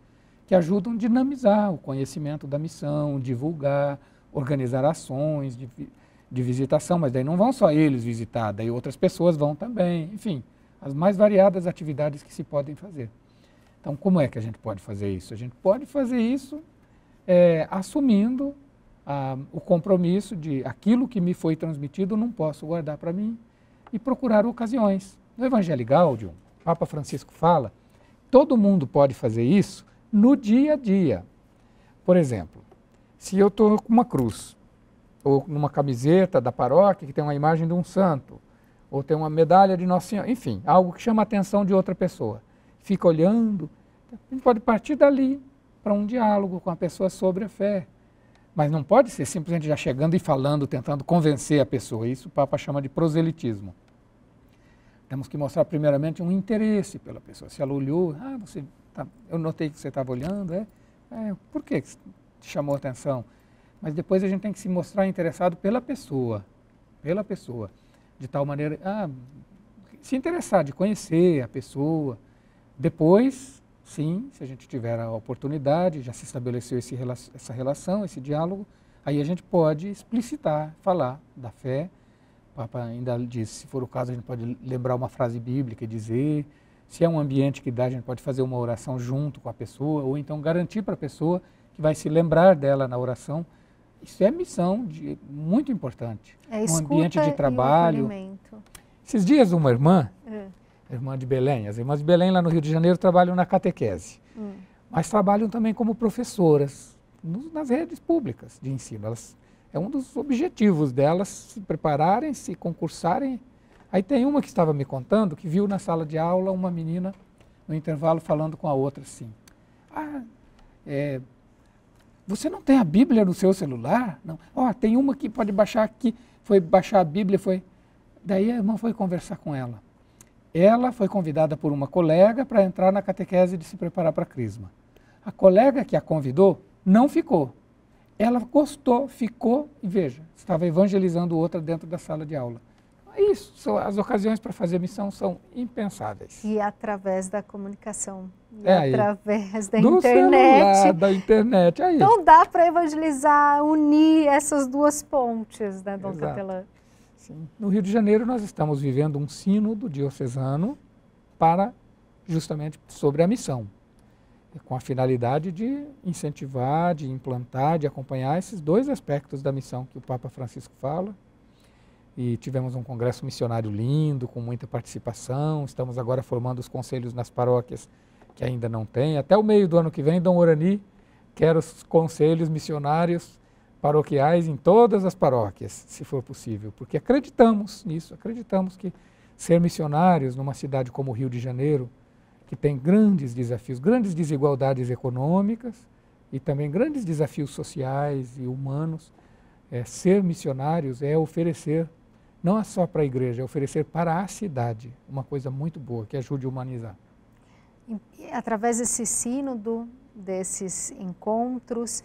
que ajudam a dinamizar o conhecimento da missão, divulgar, organizar ações de visitação, mas daí não vão só eles visitar, daí outras pessoas vão também, enfim, as mais variadas atividades que se podem fazer. Então, como é que a gente pode fazer isso? A gente pode fazer isso assumindo o compromisso de aquilo que me foi transmitido não posso guardar para mim e procurar ocasiões. No Evangelho Gaudium, o Papa Francisco fala, todo mundo pode fazer isso no dia a dia. Por exemplo, se eu estou com uma cruz, ou numa camiseta da paróquia que tem uma imagem de um santo, ou tem uma medalha de Nossa Senhora, enfim, algo que chama a atenção de outra pessoa. Fica olhando, a gente pode partir dali para um diálogo com a pessoa sobre a fé. Mas não pode ser simplesmente já chegando e falando, tentando convencer a pessoa. Isso o Papa chama de proselitismo. Temos que mostrar primeiramente um interesse pela pessoa. Se ela olhou, eu notei que você estava olhando, por que te chamou a atenção? Mas depois a gente tem que se mostrar interessado pela pessoa, de tal maneira, se interessar, de conhecer a pessoa. Depois, sim, se a gente tiver a oportunidade, já se estabeleceu essa relação, esse diálogo, aí a gente pode explicitar, falar da fé. O Papa ainda diz, se for o caso, a gente pode lembrar uma frase bíblica e dizer. Se é um ambiente que dá, a gente pode fazer uma oração junto com a pessoa, ou então garantir para a pessoa que vai se lembrar dela na oração. Isso é missão muito importante. Um ambiente de trabalho. Esses dias uma irmã de Belém, as irmãs de Belém lá no Rio de Janeiro trabalham na catequese, mas trabalham também como professoras nas redes públicas de ensino. É um dos objetivos delas se prepararem, se concursarem. Aí tem uma que estava me contando que viu na sala de aula uma menina no intervalo falando com a outra assim, você não tem a Bíblia no seu celular? Não. Tem uma que pode baixar aqui, foi baixar a Bíblia, Daí a irmã foi conversar com ela. Ela foi convidada por uma colega para entrar na catequese de se preparar para a Crisma. A colega que a convidou não ficou. Ela gostou, ficou e veja, estava evangelizando outra dentro da sala de aula. Isso, as ocasiões para fazer missão são impensáveis. E através da comunicação, através da internet. Celular, da internet. Então dá para evangelizar, unir essas duas pontes, né, Dom Capelã? Sim. No Rio de Janeiro nós estamos vivendo um sínodo diocesano justamente sobre a missão, com a finalidade de incentivar, de implantar, de acompanhar esses 2 aspectos da missão que o Papa Francisco fala. E tivemos um congresso missionário lindo, com muita participação. Estamos agora formando os conselhos nas paróquias que ainda não têm. Até o meio do ano que vem, Dom Orani quer os conselhos missionários paroquiais em todas as paróquias, se for possível. Porque acreditamos nisso, acreditamos que ser missionários numa cidade como o Rio de Janeiro, que tem grandes desafios, grandes desigualdades econômicas e também grandes desafios sociais e humanos, ser missionários é oferecer, não é só para a igreja, é oferecer para a cidade uma coisa muito boa, que ajude a humanizar. E, através desse sínodo, desses encontros,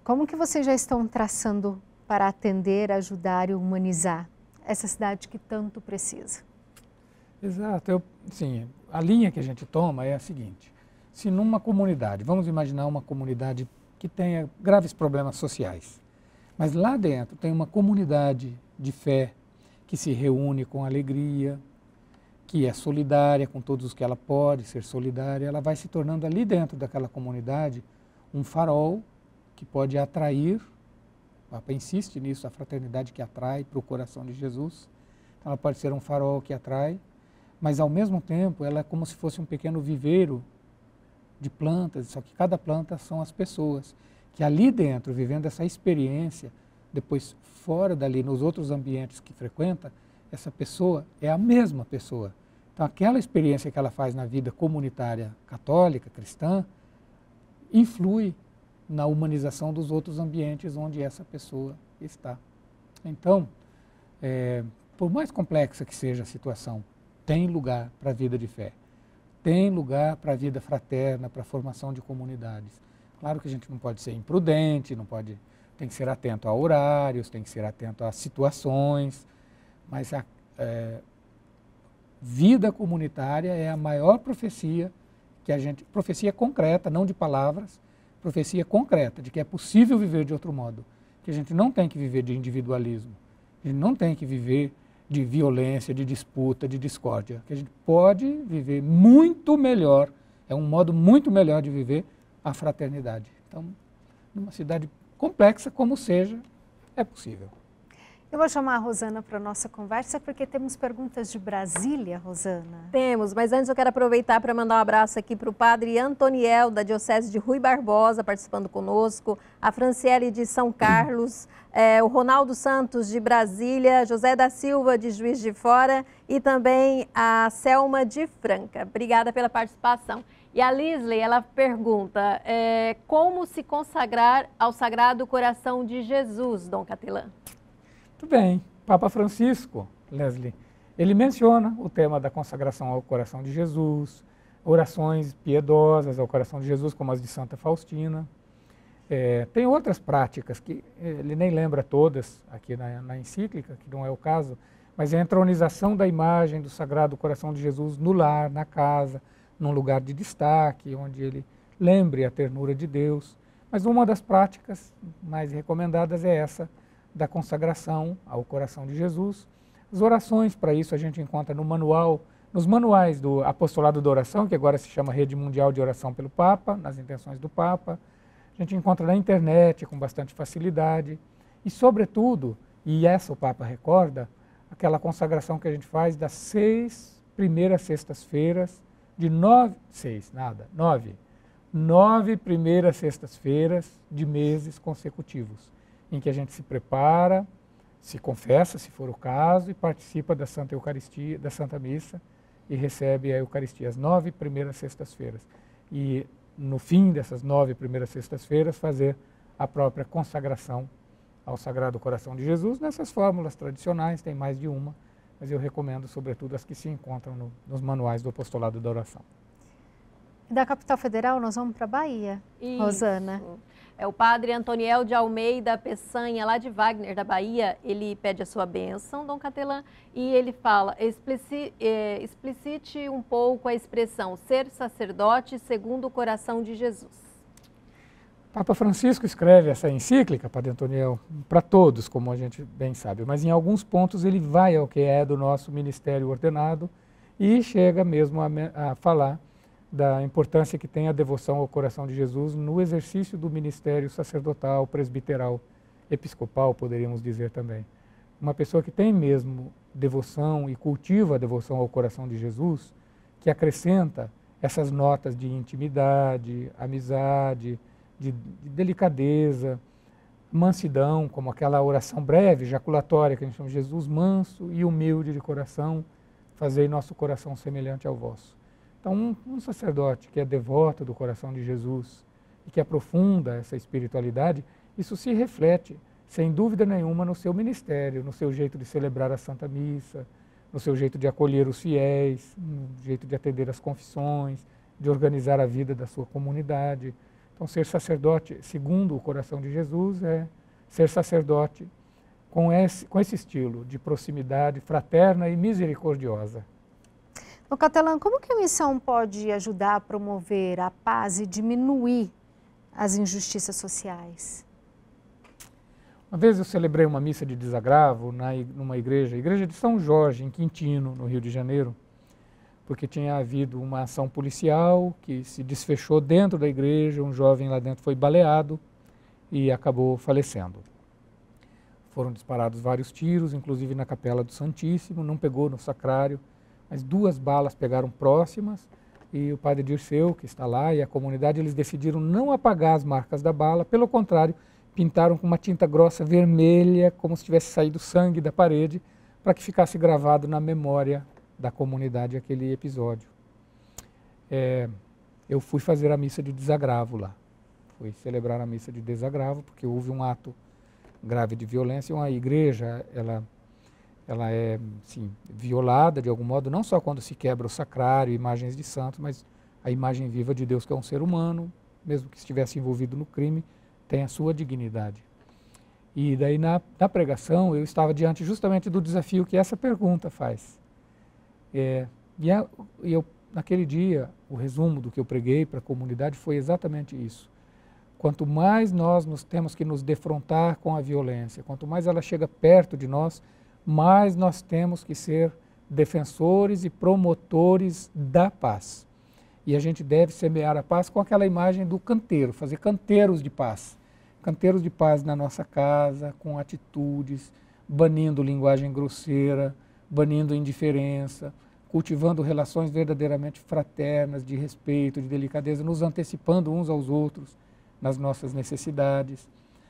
como que vocês já estão traçando para atender, ajudar e humanizar essa cidade que tanto precisa? Exato. Sim, a linha que a gente toma é a seguinte. se numa comunidade, vamos imaginar uma comunidade que tenha graves problemas sociais, mas lá dentro tem uma comunidade de fé que se reúne com alegria, que é solidária com todos os que ela pode ser solidária, ela vai se tornando ali dentro daquela comunidade um farol que pode atrair, o Papa insiste nisso, a fraternidade que atrai para o coração de Jesus. Então ela pode ser um farol que atrai, mas ao mesmo tempo ela é como se fosse um pequeno viveiro de plantas, só que cada planta são as pessoas, que ali dentro, vivendo essa experiência, depois fora dali, nos outros ambientes que frequenta, essa pessoa é a mesma pessoa. Então aquela experiência que ela faz na vida comunitária católica, cristã, influi na humanização dos outros ambientes onde essa pessoa está. Então, por mais complexa que seja a situação, tem lugar para a vida de fé. Tem lugar para a vida fraterna, para a formação de comunidades. Claro que a gente não pode ser imprudente, tem que ser atento a horários, tem que ser atento a situações, mas a vida comunitária é a maior profecia profecia concreta, não de palavras, profecia concreta, de que é possível viver de outro modo, que a gente não tem que viver de individualismo, a gente não tem que viver de violência, de disputa, de discórdia, que a gente pode viver muito melhor, é um modo muito melhor de viver a fraternidade. Então, numa cidade complexa como seja, é possível. Eu vou chamar a Rosana para a nossa conversa, porque temos perguntas de Brasília, Rosana. Temos, mas antes eu quero aproveitar para mandar um abraço aqui para o padre Antoniel, da Diocese de Rui Barbosa, participando conosco, a Franciele de São Carlos, o Ronaldo Santos de Brasília, José da Silva de Juiz de Fora e também a Selma de Franca. Obrigada pela participação. E a Lisley, ela pergunta, como se consagrar ao Sagrado Coração de Jesus, Dom Catelã? Muito bem, Papa Francisco, Leslie, ele menciona o tema da consagração ao coração de Jesus, orações piedosas ao coração de Jesus, como as de Santa Faustina. Tem outras práticas que ele nem lembra todas aqui na encíclica, que não é o caso, mas é a entronização da imagem do Sagrado Coração de Jesus no lar, na casa, num lugar de destaque, onde ele lembre a ternura de Deus. Mas uma das práticas mais recomendadas é essa, da consagração ao coração de Jesus. As orações para isso a gente encontra nos manuais do Apostolado da Oração, que agora se chama Rede Mundial de Oração pelo Papa, nas intenções do Papa. A gente encontra na internet com bastante facilidade. E, sobretudo, e essa o Papa recorda, aquela consagração que a gente faz das 6 primeiras sextas-feiras, de 9 primeiras sextas-feiras de meses consecutivos, em que a gente se prepara, se confessa, se for o caso, e participa da Santa Eucaristia, da Santa Missa, e recebe a Eucaristia, as 9 primeiras sextas-feiras. E no fim dessas 9 primeiras sextas-feiras, fazer a própria consagração ao Sagrado Coração de Jesus, nessas fórmulas tradicionais, tem mais de uma, mas eu recomendo, sobretudo, as que se encontram nos manuais do Apostolado da Oração. Da capital federal, nós vamos para a Bahia, Isso. Rosana. É o padre Antoniel de Almeida Peçanha, lá de Wagner, da Bahia. Ele pede a sua bênção, Dom Catelã, e ele fala, explicite um pouco a expressão ser sacerdote segundo o coração de Jesus. Papa Francisco escreve essa encíclica, Padre Antoniel, para todos, como a gente bem sabe, mas em alguns pontos ele vai ao que é do nosso ministério ordenado e chega mesmo a falar da importância que tem a devoção ao coração de Jesus no exercício do ministério sacerdotal, presbiteral, episcopal, poderíamos dizer também. Uma pessoa que tem mesmo devoção e cultiva a devoção ao coração de Jesus, que acrescenta essas notas de intimidade, amizade, de delicadeza, mansidão, como aquela oração breve, jaculatória, que a gente chama de Jesus manso e humilde de coração, fazei nosso coração semelhante ao vosso. Então, um sacerdote que é devoto do coração de Jesus e que aprofunda essa espiritualidade, isso se reflete, sem dúvida nenhuma, no seu ministério, no seu jeito de celebrar a Santa Missa, no seu jeito de acolher os fiéis, no jeito de atender as confissões, de organizar a vida da sua comunidade. Então, ser sacerdote segundo o coração de Jesus é ser sacerdote com esse estilo de proximidade fraterna e misericordiosa. Ô Capelã, como que a missão pode ajudar a promover a paz e diminuir as injustiças sociais? Uma vez eu celebrei uma missa de desagravo numa igreja, a igreja de São Jorge, em Quintino, no Rio de Janeiro, porque tinha havido uma ação policial que se desfechou dentro da igreja, um jovem lá dentro foi baleado e acabou falecendo. Foram disparados vários tiros, inclusive na Capela do Santíssimo, não pegou no sacrário, mas 2 balas pegaram próximas e o padre Dirceu, que está lá, e a comunidade, eles decidiram não apagar as marcas da bala, pelo contrário, pintaram com uma tinta grossa vermelha, como se tivesse saído sangue da parede, para que ficasse gravado na memória da comunidade aquele episódio. Eu fui fazer a missa de desagravo lá. Fui celebrar a missa de desagravo, porque houve um ato grave de violência. Uma igreja, ela é sim, violada de algum modo, não só quando se quebra o sacrário, imagens de santos, mas a imagem viva de Deus, que é um ser humano, mesmo que estivesse envolvido no crime, tem a sua dignidade. E daí na pregação eu estava diante justamente do desafio que essa pergunta faz. Naquele dia, o resumo do que eu preguei para a comunidade foi exatamente isso. Quanto mais nós temos que nos defrontar com a violência, quanto mais ela chega perto de nós, mais nós temos que ser defensores e promotores da paz. E a gente deve semear a paz com aquela imagem do canteiro, fazer canteiros de paz. Canteiros de paz na nossa casa, com atitudes, banindo linguagem grosseira, banindo indiferença, cultivando relações verdadeiramente fraternas, de respeito, de delicadeza, nos antecipando uns aos outros nas nossas necessidades,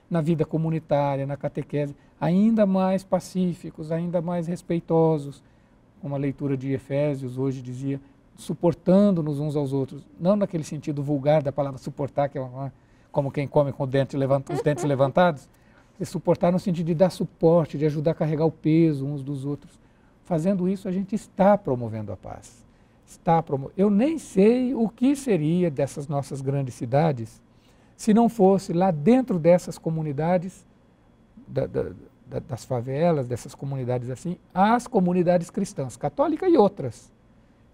na vida comunitária, na catequese, ainda mais pacíficos, ainda mais respeitosos, como a leitura de Efésios hoje dizia, suportando-nos uns aos outros, não naquele sentido vulgar da palavra suportar, que é como quem come com os dentes levantados, é suportar no sentido de dar suporte, de ajudar a carregar o peso uns dos outros. Fazendo isso, a gente está promovendo a paz. Eu nem sei o que seria dessas nossas grandes cidades se não fosse lá dentro dessas comunidades, das favelas, dessas comunidades assim, as comunidades cristãs, católica e outras,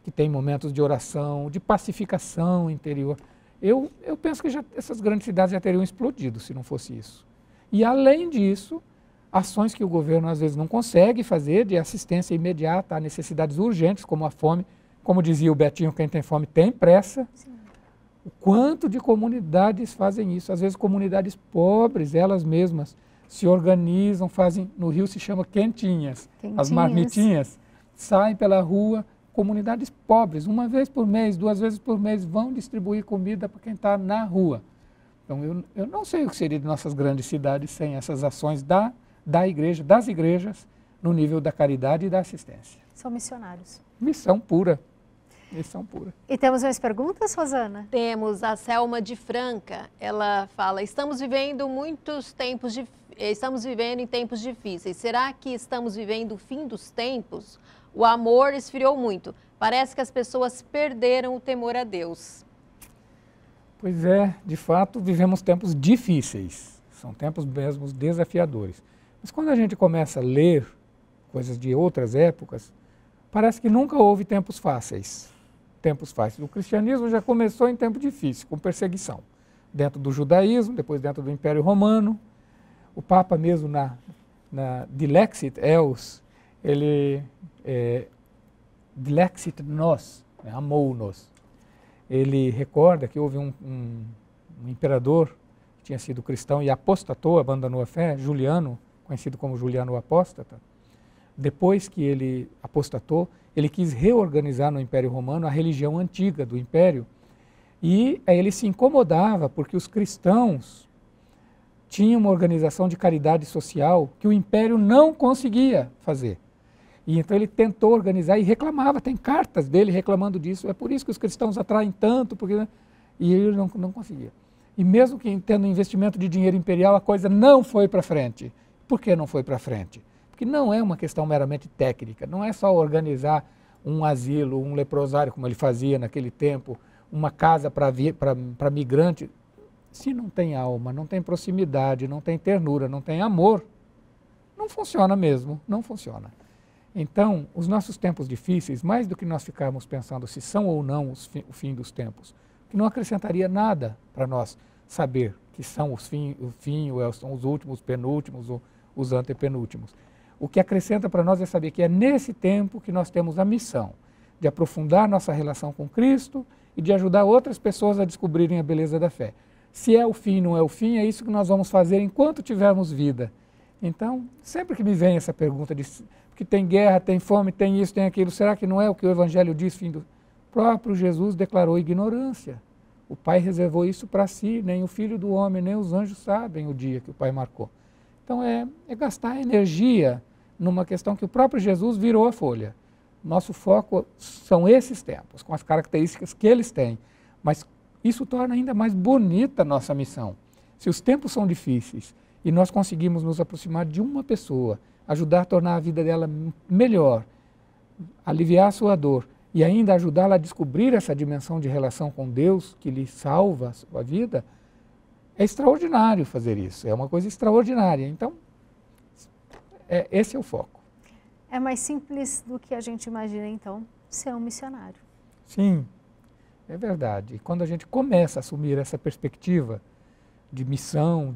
que têm momentos de oração, de pacificação interior. Eu penso que essas grandes cidades já teriam explodido se não fosse isso. E além disso, ações que o governo às vezes não consegue fazer de assistência imediata a necessidades urgentes, como a fome. Como dizia o Betinho, quem tem fome tem pressa. Sim. O quanto de comunidades fazem isso? Às vezes comunidades pobres, elas mesmas, se organizam, fazem, no Rio se chama quentinhas. As marmitinhas, saem pela rua, comunidades pobres, 1 vez por mês, 2 vezes por mês, vão distribuir comida para quem está na rua. Então eu não sei o que seria de nossas grandes cidades sem essas ações da igreja, das igrejas, no nível da caridade e da assistência. São missionários. Missão pura. Missão pura. E temos mais perguntas, Rosana? Temos a Selma de Franca. Ela fala: estamos vivendo em tempos difíceis. Será que estamos vivendo o fim dos tempos? O amor esfriou muito. Parece que as pessoas perderam o temor a Deus. Pois é, de fato, vivemos tempos difíceis. São tempos mesmo desafiadores. Mas quando a gente começa a ler coisas de outras épocas, parece que nunca houve tempos fáceis. Tempos fáceis. O cristianismo já começou em tempo difícil, com perseguição. Dentro do judaísmo, depois dentro do Império Romano. O Papa mesmo na Dilexit Els, ele Dilexit nos, amou-nos. Ele recorda que houve um imperador que tinha sido cristão e apostatou, abandonou a fé, Juliano, conhecido como Juliano o Apóstata. Depois que ele apostatou, ele quis reorganizar no Império Romano a religião antiga do Império e ele se incomodava porque os cristãos tinham uma organização de caridade social que o Império não conseguia fazer. E então ele tentou organizar e reclamava, tem cartas dele reclamando disso, é por isso que os cristãos atraem tanto, porque... e ele não conseguia. E mesmo que tendo investimento de dinheiro imperial, a coisa não foi para frente. Por que não foi para frente? Porque não é uma questão meramente técnica, não é só organizar um asilo, um leprosário, como ele fazia naquele tempo, uma casa para migrante. Se não tem alma, não tem proximidade, não tem ternura, não tem amor, não funciona mesmo, não funciona. Então, os nossos tempos difíceis, mais do que nós ficarmos pensando se são ou não o fim dos tempos, que não acrescentaria nada para nós saber que são o fim ou são os últimos, penúltimos ou os antepenúltimos. O que acrescenta para nós é saber que é nesse tempo que nós temos a missão de aprofundar nossa relação com Cristo e de ajudar outras pessoas a descobrirem a beleza da fé. Se é o fim, não é o fim, é isso que nós vamos fazer enquanto tivermos vida. Então, sempre que me vem essa pergunta de que tem guerra, tem fome, tem isso, tem aquilo, será que não é o que o Evangelho diz? O próprio Jesus declarou ignorância. O Pai reservou isso para si, nem o Filho do Homem, nem os anjos sabem o dia que o Pai marcou. Então é gastar energia numa questão que o próprio Jesus virou a folha. Nosso foco são esses tempos, com as características que eles têm, mas isso torna ainda mais bonita a nossa missão. Se os tempos são difíceis e nós conseguimos nos aproximar de uma pessoa, ajudar a tornar a vida dela melhor, aliviar a sua dor e ainda ajudá-la a descobrir essa dimensão de relação com Deus que lhe salva a sua vida, é extraordinário fazer isso, é uma coisa extraordinária. Então, esse é o foco. É mais simples do que a gente imagina, então, ser um missionário. Sim, é verdade. E quando a gente começa a assumir essa perspectiva de missão,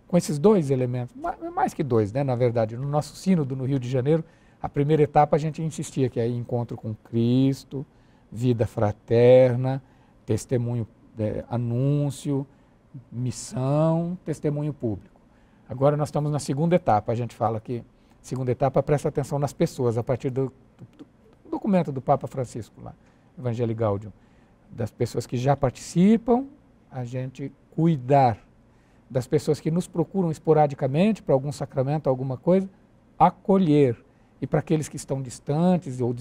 com esses dois elementos, mais que dois, né, na verdade, no nosso sínodo no Rio de Janeiro, a primeira etapa a gente insistia que é encontro com Cristo, vida fraterna, testemunho, anúncio, missão, testemunho público. Agora nós estamos na segunda etapa, a gente fala que segunda etapa presta atenção nas pessoas, a partir do documento do Papa Francisco lá, Evangelii Gaudium, das pessoas que já participam, a gente cuidar das pessoas que nos procuram esporadicamente para algum sacramento, alguma coisa, acolher. E para aqueles que estão distantes ou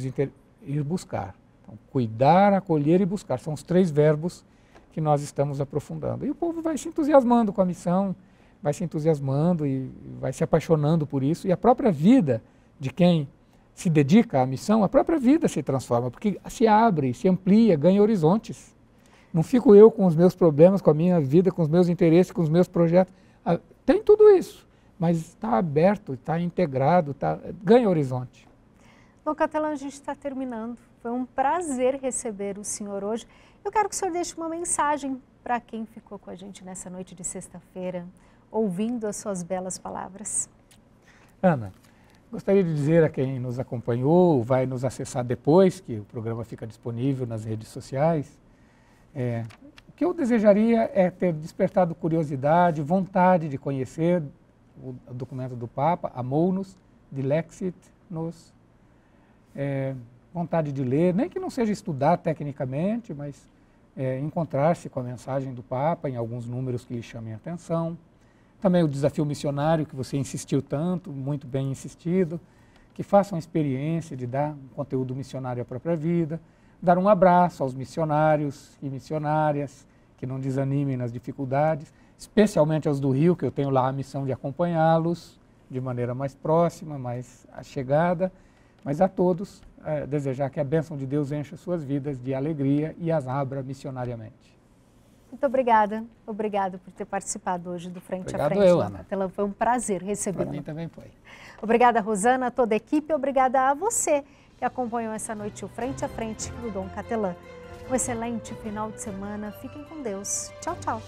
ir buscar. Então, cuidar, acolher e buscar. São os três verbos que nós estamos aprofundando. E o povo vai se entusiasmando com a missão, vai se entusiasmando e vai se apaixonando por isso. E a própria vida de quem se dedica à missão, a própria vida se transforma, porque se abre, se amplia, ganha horizontes. Não fico eu com os meus problemas, com a minha vida, com os meus interesses, com os meus projetos. Tem tudo isso. Mas está aberto, está integrado, ganha horizonte. Dom Catelã, a gente está terminando. Foi um prazer receber o senhor hoje. Eu quero que o senhor deixe uma mensagem para quem ficou com a gente nessa noite de sexta-feira, ouvindo as suas belas palavras. Ana, gostaria de dizer a quem nos acompanhou, vai nos acessar depois, que o programa fica disponível nas redes sociais, o que eu desejaria é ter despertado curiosidade, vontade de conhecer o documento do Papa, Amou-nos, Dilexit-nos, vontade de ler, nem que não seja estudar tecnicamente, mas encontrar-se com a mensagem do Papa em alguns números que lhe chamem a atenção. Também o desafio missionário que você insistiu tanto, muito bem insistido, que façam a experiência de dar um conteúdo missionário à própria vida, dar um abraço aos missionários e missionárias, que não desanimem nas dificuldades, especialmente aos do Rio, que eu tenho lá a missão de acompanhá-los de maneira mais próxima, mais achegada, mas a todos desejar que a bênção de Deus encha suas vidas de alegria e as abra missionariamente. Muito obrigada. Obrigado por ter participado hoje do Frente a Frente. Obrigado, Ana. Foi um prazer recebê-la. Para mim também foi. Obrigada, Rosana, a toda a equipe. Obrigada a você que acompanhou essa noite o Frente a Frente do Dom Catelã. Um excelente final de semana. Fiquem com Deus. Tchau, tchau.